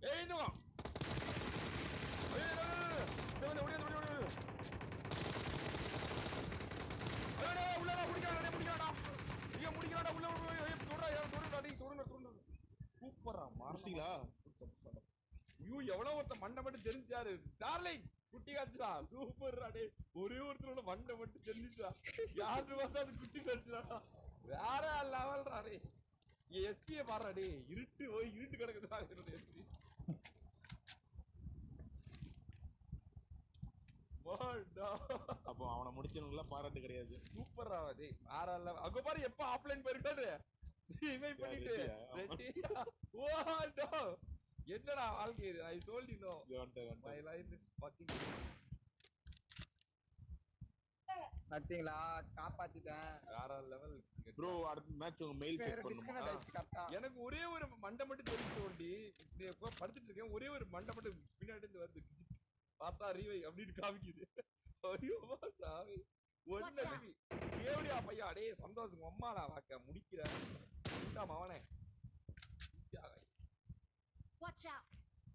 ஏய் இன்னும் சூப்பரா மார்னிங்களா ஐயோ எவ்வளவு ஒருத்த மண்டை மட்டும் தெரிஞ்சாரு டார்லிங் குட்டி காய்ச்சா சூப்பர் அடே ஒரே ஒருத்தரோட மண்டை மட்டும் தெரிஞ்சுச்சா யாரு பார்த்தா அது குட்டி காய்ச்சா வேற லெவல் டே எஸ்பியை பாடுறா டே இருட்டு போய் இருட்டு கிடக்குதா என்னோட எஸ்பி அப்போ அவனை முடிச்சவனுக்குலாம் பாராட்டு கிடையாது சூப்பரா டே வேற லெவல் அங்க பாரு எப்ப ஆஃப்லைன் போயிருக்காரு ரிவைவ் பண்ணிட்டு ரெட்டியா ஓ நோ என்னடா வாழ்க்கை இது I told you know my life is fucking பாத்தீங்களா காப்பாத்திட்டேன் வேற லெவல் ப்ரோ அடுத்த மேட்ச் உங்க மெயில் செக் பண்ணுமா எனக்கு ஒரே ஒரு மண்டை மட்டும் தெரிஞ்சு ஓடி படுத்துட்டு இருக்கேன் ஒரே ஒரு மண்டை மட்டும் பின்னாடி இருந்து வருது பார்த்தா ரீவை அப்படின்னு காமிக்குது ஐயோ சாமி ஒன்னு ஏவடியா பையா டே சந்தோஷம் அம்மாடா வாக்க முடிக்கிறேன் அவனே Watch out!